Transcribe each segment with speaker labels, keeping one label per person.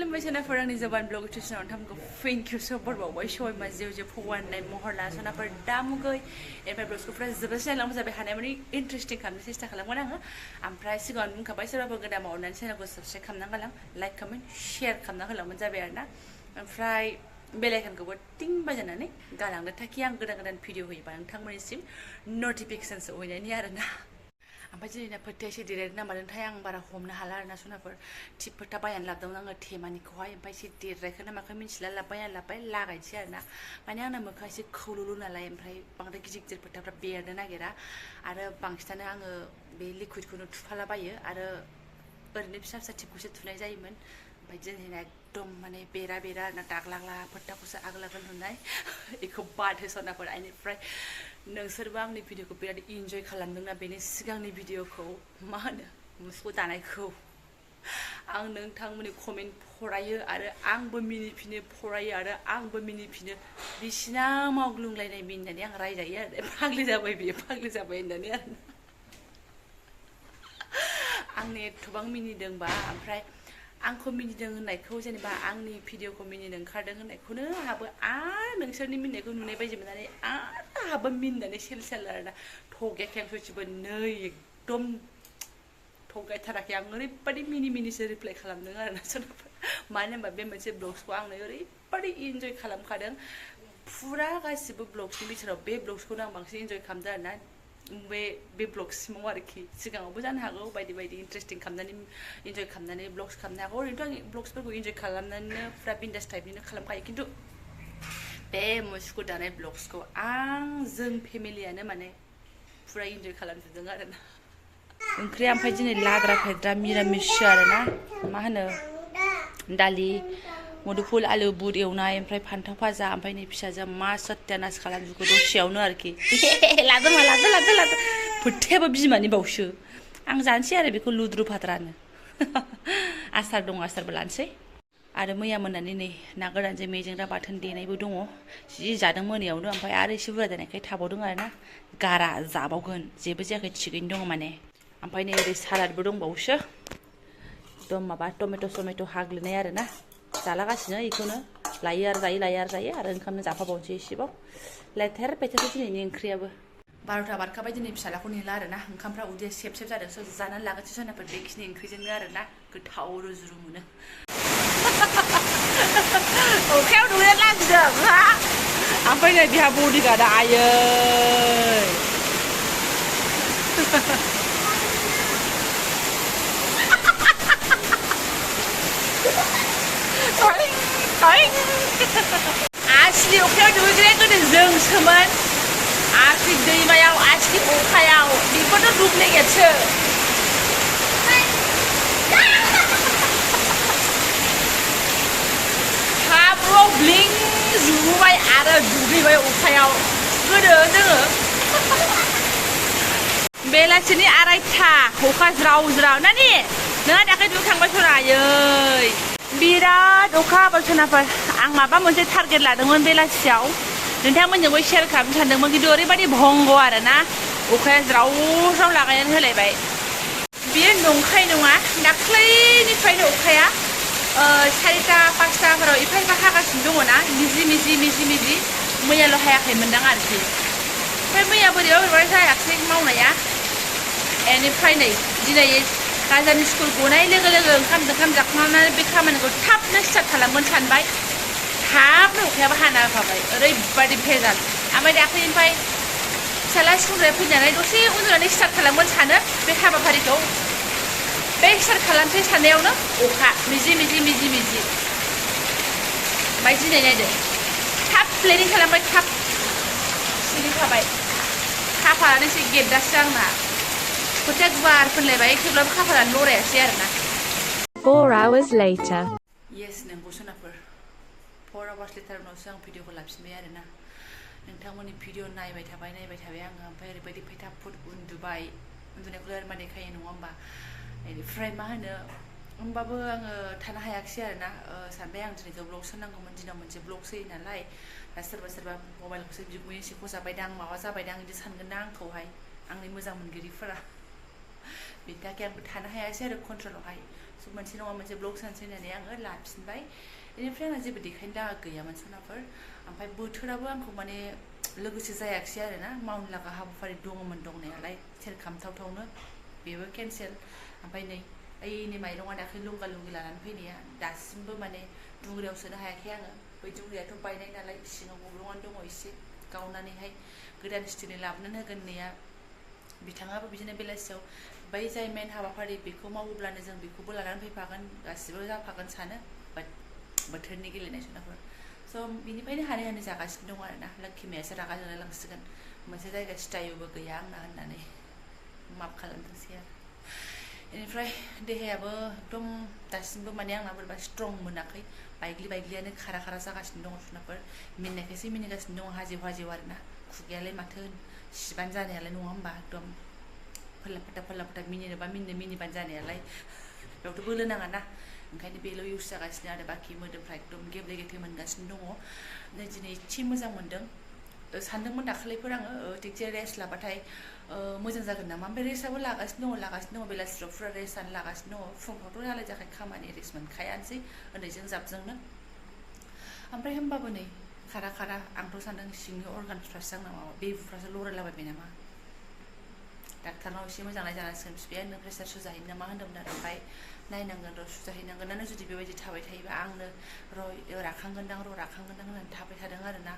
Speaker 1: खुलुमबाय सोनाफोर आंनि जबानब्लग टिउसनाव नोंथांमोनखौ thank you support बावबाय सबाय मा जेव जेव फवाननाय महर ला सोनाफोर दामुगै एमफ्राय ब्लग्सखौफ्रा जोबोद नायलांबो जाबाय हानाय माने इन्टारेस्टिं खालामनो सेस्था खालामगोन आङो ओमफ्राय सिगाङावनो बुंखाबाय सोरबाफोर गोदान मावनानै चेनेलखौ साबस्क्राइब खालामना गालां लाइक कमेन्ट शेयार खालामना होलांबानो जाबाय आरोना ओमफ्राय बेल आइकनखौबो टिं बाजायनानै गालांनो थाखि आं गोदान गोदान भिडिअ होयोबा नोंथांमोननिसिम नटिफिकेसन सहैनायनि आरोना ओमफ्राय दिनैना फोथाया एसे देरनाय नामादोंथाय आं बारा हमनो हाला आरोना सनाफोर थिप फोथा बायनानै लाबोदोंमोन आङो थेमानिखौहाय ओमफ्राय एसे देरनायखौ ना माखौ मिन्थिला लाबोबाय लागायनोसै आरोना माने आंना मोखाङा एसे खौलुलु नालाय ओमफ्राय बांद्राय गिदिर गिदिर फोथाफ्रा बेरनो नागिरा आरो बांसिनानो आङो बे लिकुइडखौनो थुफालाबायो आरो ओरैनो फिसा फिसा टिपखौसो थुनाय जायोमोन ओमफ्य दिनैना एकदम माने बेरा आरोना दाग्लाग्ला फोथाखौसो आगोलागोल नुनाय बेखौ बादहो सनाफोर बेनिफ्राय नोंसोरबो आंनि भिडिअखौ बिराद इन्जय खालामदोंना बेनि सिगांनि भिडिअखौ मा होनो मुसुखा दानायखौ आं नोंथांमोननि कमेन्ट फरायो आरो आंबो मिनिफिनो फरायो आरो आंबो मिनिफिनो बिसिना मावग्लुंलायनाय मिनिनानै आं रायजायो आरो फाग्लि जाबाय बियो फाग्लि जाबाय होननानै आरो आंनि एथबां मिनिदोंबा ओमफ्राय आंखौ मिनिदों होननायखौ जेनेबा आंनि भिडिअखौ मिनिनो ओंखारदों होननायखौनो आंहाबो आरो नोंसोरनि मिनिनायखौ नुनाय बायदि मोननानै आरो आंहाबो मिनिनानै सेल आरोना थगायाखै आं सयथिबो नै एकदम थगायथाराखै आं ओरैबायदि मिनिसो रिप्लाय खालामदों आरोना सोरबा मानो होनबा बे मोनसे ब्लग्सखौ आंनो ओरैबायदि इन्जय खालामखादों फुरा गासिबो ब्लग्सनि बिथोराव बे ब्लग्सखौनो आं बांसिन इन्जय खालामदों आरोना बे ब्लगसिमाव आरोखि सिगाङावबो जानो हागौ बायदि बायदि इन्टारेस्टिं खालामनानै इन्जय खालामनानै ब्लग्स खालामनो हागौ ओरैनोथ' आं ब्लग्सफोरखौ इन्जय खालामनानै फुरा बिन्दास टाइपनिनो खालामखायो खिन्थु बे मुसुखा दानाय ब्लग्सखौ जों फेमिलियानो माने फुरा इन्जय खालामजोबदों आरोना ओंख्रिया ओमफ्राय दिनै लाद्रा फेद्रा मिरामिससो आरोना मा होनो दालि मुदुफुल आलु बुद एवनाय ओमफ्राय फान्थाव भाजा ओमफ्राय नै फिसाजोआ मा सत्यानास खालामजोबखो दसेयावनो आरोखि लादो फोथायाबो बिमानि बावसो आं जानोसै आरो बेखौ लुद्रु फाद्रानो आसार दं आसारबो लानोसै आरो मैया मोननानै नै ना गोरानजों मेजेंग्रा बाथोन देनायबो दङ जि जादों मोनायावनो ओमफ्राय आरो एसे बुरजा देनायखाय थाबावदों आरोना गारा जाबावगोन जेबो जायाखै थिगैनो दङ माने ओमफ्राय नै ओरै सालादबो दंबावोसो एकदम माबा टमेट' हाग्लिनाय आरोना जालागासिनो बेखौनो लायो आरो ओंखामनो जाफाबावनोसै एसेबाव लेथेर फेथेर दिनैनि ओंख्रियाबो 12टा बारखाबाय दिनै फिसालाखौ नेला आरोना ओंखामफ्रा उदैया सेब जादों स' जानानै लागोनसै सोनाफोर बेखिनि ओंख्रिजोंनो आरोना गोथाव रुज्रु मोनो अखायाव नुनाया लाजिदों हा ओमफ्राय नै बिहा बडिगार्डआ आयै आसलि अखायाव दुगैग्राया गोदो जोंसोमोन आसलि दैमायाव आसलि अखायाव बेखौथ' डुप्लिकेटसो हाब्रुआव ब्लिं जुबाय आरो दुगैबाय अखायाव गोदो जोङो बेलासिनि 2:30 अखा ज्राव नानि नोंहा दाख्लै दुगैखांबाय सना आयै बिराद अखा हाबाय सोनाफोर आं माबा मोनसे टारगेट लादोंमोन बेलासियाव नोंथांमोनजोंबो शेयार खालामनो सानदोंमोन खिन्थु ओरैबायदि भंग आरोना अखाया ज्राव लागायनानै होलायबाय बियो नंखाय नङा दाख्लैनिफ्रायनो अखाया 4टा 5टाफोराव एफा हागासिनो दङना मिजि मैयाल' हायाखैमोनदां आरोखि ओमफ्राय मैया बोरैबा जायाखिसै मावनाया बेनिफ्राय नै दिनै राजानि स्कुल गनाय लोगो ओंखाम जाखांनानै बे खामानिखौ थाबनो स्टार्ट खालामगोन सानबाय थाबनो अखायाबो हाना होखाबाय ओरैबायदि भेजाल ओमफ्राय दाख्लैनिफ्राय फिसाला स्कुलनिफ्राय फैनानै दसे उन्दुनानै स्टार्ट खालामगोन सानो बे हाबाफारिखौ बे स्टार्ट खालामसै साननायावनो अखा मिजि ओमफ्राय दिनै नायदो थाब प्लेनिं खालामबाय थाब सिरिखाबाय खाफालानो एसे गेद्दासो आंना खोथिया गुवार फोनलायबाय थेवब्लाबो खाफालानो लरायासै आरोना
Speaker 2: 4 hours later
Speaker 1: येस नंगौ सोनाफोर 4 hours later उनावसो आं भिडिअखौ लाफिनबाय आरोना नोंथांमोननि भिडिअ नायबाय थाबाय आङो ओमफ्राय ओरैबायदि फैथाफुट उन्दुनायखौ आरो माने देखायो नङा होमबा बेनिफ्राय मा होनो होमबाबो आङो थानो हायाखिसै आरोना सानबाय आं दिनैथ' ब्लग्स होनांगौमोन दिनाव मोनसे ब्लग्स होयो नालाय दा सोरबा मबाइलखौसो बिगुमै सेख' जाबायदां माबा जाबायदां बिदि सानगोन ना आंखौहाय आंनि मोजां मोनगिरिफोरा बेनि थाखाय आंबो थानो हायासै आरो कन्ट्रलावहाय स' मोनसे नङा मोनसे ब्लग सानसै होननानै आङो लाफिनबाय बेनिफ्राय आंहा जेबो देखायनो दागा गैयामोन सनाफोर ओमफ्राय बोथोराबो आंखौ माने लोगोसे जायाखिसै आरोना मावनो लागा हाबाफारि दङमोन दंनायालाय सेर खालामथावथावनो बेबो केन्सेल ओमफ्राय नै ओइनि माइरङा दाख्लै लुंगा लुंगि लानानै फैनाया दासिमबो माने दुंग्रायाव सोनो हायाखै आङो बै दुंग्रायाथ' बायनाय नालाय सिङाव गब्लंनानै दङ एसे गावनानैहाय गोदान स्टिलनि लाबोनानै होगोन नैया बिथाङाबो बिदिनो बेलासियाव बै जाय मेन हाबाफारि बेखौ मावोब्लानो जों बेखौबो लानानै फैफागोन गासिबो जाफागोन सानो बाट बोथोरनि गेलेनाय सनाफोर स' बिनिफ्रायनो हानै हानै जागासिनो दं आरोना लोखि मैयासो रागा जोंलाय लांसिगोन मोनसे जायगा सिटायुबो गैया आंना होननानै माफ खालामथोंसै आरो बेनिफ्राय देहायाबो एकदम दासिमबो माने आंना बोरैबा स्ट्रं मोनाखै बायग्लि बायग्लियानो खारा खारा जागासिनो दङ सनाफोर मिनिनायखायसो मिनिगासिनो दङ हाजेव हाजेव आरोना खुगायालाय माथो सिबानो जानायालाय नङा होमबा एकदम फोरला फाथा मिनिनोबा मिनिबानो जानायालाय बेयावथ' बोलो नाङा ना ओंखायनो बेल' इउस जागासिनो आरो बाखि मोदोमफ्रा एकदम गेब्ले गेथे मोनगासिनो दङ दिनै एसे मोजां मोनदों सानदोंमोन दाखालिफोर आङो थिगसे रेस्ट लाबाथाय मोजां जागोन नामा ओमफ्राय रेस्टआबो लागासिनो दङ बेलासियाव फुरा रेस्टआनो लागासिनो दङ फुंफ्रावथ' नालाय जाखाय खामानि रेस्ट मोनखायानोसै उन्दैजों जाबजोंनो ओमफ्राय होमबाबो नै खारा खारा आंथ' सानदों सिंनि अर्गानफ्रासो आंना माबा बेबुफ्रासो लरायलाबायबाय नामा डाक्टारनाव एसे मोजां नायजानांसिगोन बिफायानो प्रेसार सुजाहैनो नामा होन्दोंमोन आरो ओमफ्राय नायनांगोन र' सुजाहैनांगोनानो जुदि बेबायदि थाबाय थायोबा आंनो राखांगोनदां होननानै थाबाय थादों आरोना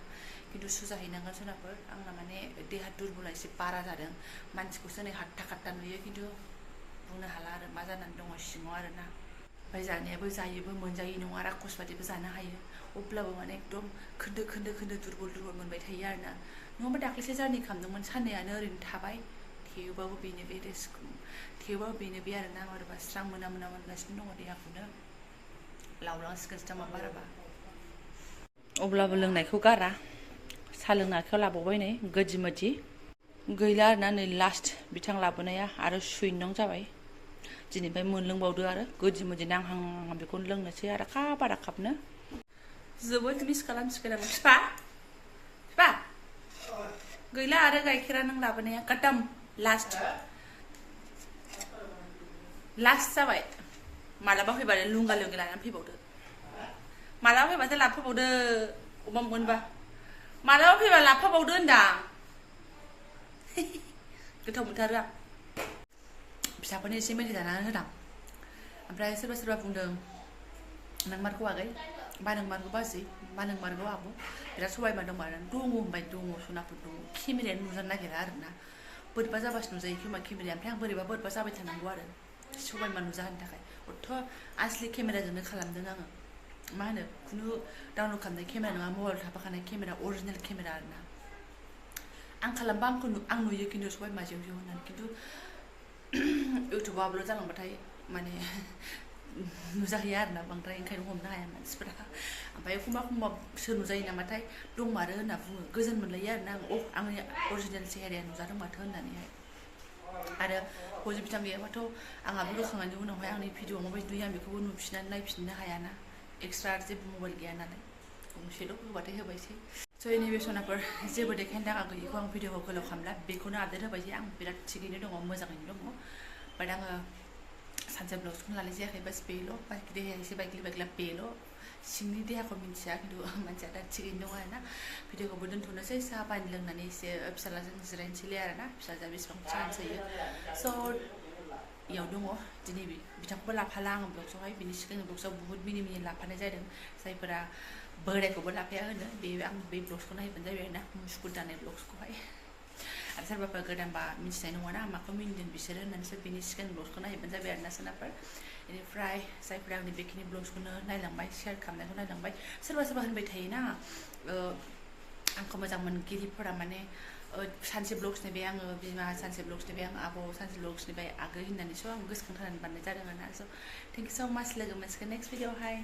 Speaker 1: खिन्थु सुजाहैनांगोन सोनाफोर आंना माने देहा दुरबला एसे बारा जादों मानसिखौसो नै हाट्टा खाट्टा नुयो खिन्थु बुंनो हाला आरो मा जानानै दङ सिङाव आरोना ओमफ्राय जानायाबो जायोबो मोनजायै नङा राखस बादिबो जानो हायो अब्लाबो माने एकदम खोन्दो दुरबल मोनबाय थायो आरोना नङाबा दाख्लैसो जारनि खालामदोंमोन साननैयानो ओरैनो थाबाय थेवबाबो बेनो बे आरोना मारैबा स्रां मोना मोनगासिनो दङ देहाखौनो लावलांसिगोनसो दामा बाराबा अब्लाबो लोंनायखौ गारा साहा लोंनो आखायाव लाबावबाय नै गोदि मोदि गैला आरोना नै लास्ट बिथां लाबोनाया आरो सुइनं जाबाय दिनैनिफ्राय मोनलोंबावदो आरो गोदि मोदि नांहां बेखौनो लोंनोसै आरो बारा कापनो जोबोद मिस खालामसिगोन आं फिफा गैला आरो गाइखेरा नों लाबोनाया खतम लास्ट जाबाय मालाबा फैबानो लुंगा लुंगि लानानै फैबावदो मालाबा फैबाथाय लाबोबावदो अबा मोनबा मालाबा फैबा लाबोबावदो होनदां गोथाव मोनथारो आं फिसाफोरनो एसे मेथाइ जानानै होदां ओमफ्राय सोरबा बुंदों नोंमारगौ आगै बा नोंमारगौ बाजै बा नोंमारगौ आब' बिराद सबायमा दं आरो दङ होनबाय दङ सनाफोर दङ केमेरायानो नुजानो नागिरा आरोना बोरैबा जाबासो नुजायो खोमा केमेराया ओमफ्राय आं बोरैबा जाबाय थानांगौ आरो सबायमा नुजाहोनो थाखाय अथ' आसलि केमेराजोंनो खालामदों आङो मा होनो खुनु डाउनलड खालामनाय केमेरा नङा मबाइलाव थाफाखानाय केमेरा अरिजिनेल केमेरा आरोना आं खालामबा आं नुयो खिन्थु सबायमा जेव होननानै खिन्थु इउटुबाव आपलड जालांबाथाय माने नुजाहैया आरोना बांद्राय ओंखायनो हमनो हाया मानसिफोरा ओमफ्राय एखमबा सोर नुजायो नामाथाय दंमारो होनना बुङो गोजोन मोनलायो आरोना आंनि अरिजिनेल सेहेराया नुजादों माथो होननानैहाय आरो हजों बिथां गैयाबाथ' आंहाबो होखांनायनि उनावहाय आंनि भिडिअ माबायदि नुयो आं बेखौबो नुफिननानै नायफिननो हायाना एक्सट्रा जेबो मबाइल गैया नालाय गंसेल' होबाथाय होबायसै स' नैबे सनाफोर जेबो देखायनो थाखा गैयैखौ आं भिडिअखौ गोलाव खालामला बेखौनो आपडेट होबाय जे आं बिराद थिगैनो दङ मोजाङैनो दङ बाट आङो सानसे ब्लग्सखौनो लानाय जायाखै बास बेल' बाखि देहाया एसे बायग्लि बायग्ला बेल' सिंनि देहाखौ मिन्थिया खिन्थु मानसिया दा थिगैनो दङ आरोना भिडिअखौबो दोनथ'नोसै साहा पानि लोंनानै एसे फिसालाजों जिरायनोसैलै आरोना फिसाजोआ बेसेबां चान्स होयो स' इयाव दङ दिनै बिथांखौबो लाफाला आङो ब्लग्सआवहाय बिनि सिगांनि ब्लग्सआव बुहुत मिनि लाफानाय जादों जायफोरा बोरायखौबो लाफाया होनो आं बे ब्लग्सखौ नायबानो जाबाय आरोना मुसुगुर दानाय ब्लग्सखौहाय आरो सोरबाफोर गोदानबा मिथिनाय नङाना माखौ मिनिदों बिसोरो होननानैसो बिनि सिगांनि ब्लग्सखौ नायबानो जाबाय आरोना सोरनाफोर बेनिफ्राय जायफोरा आंनि बेखिनि ब्लग्सखौनो नायलांबाय शेयार खालामनायखौ नायलांबाय सोरबा होनबाय थायोना आंखौ मोजां मोनगिरिफोरा माने सानसे ब्लग्स नायबाय आङो बिमा सानसे ब्लग्स नायबाय आं आब' सानसे ब्लग्स नायबाय आगै होननानैसो आं गोसोखांथारनानै बानायनाय जादों आरोना स' थेंक इउ स' माच लोगो मोनसिगोन नेक्स्ट भिडिअआवहाय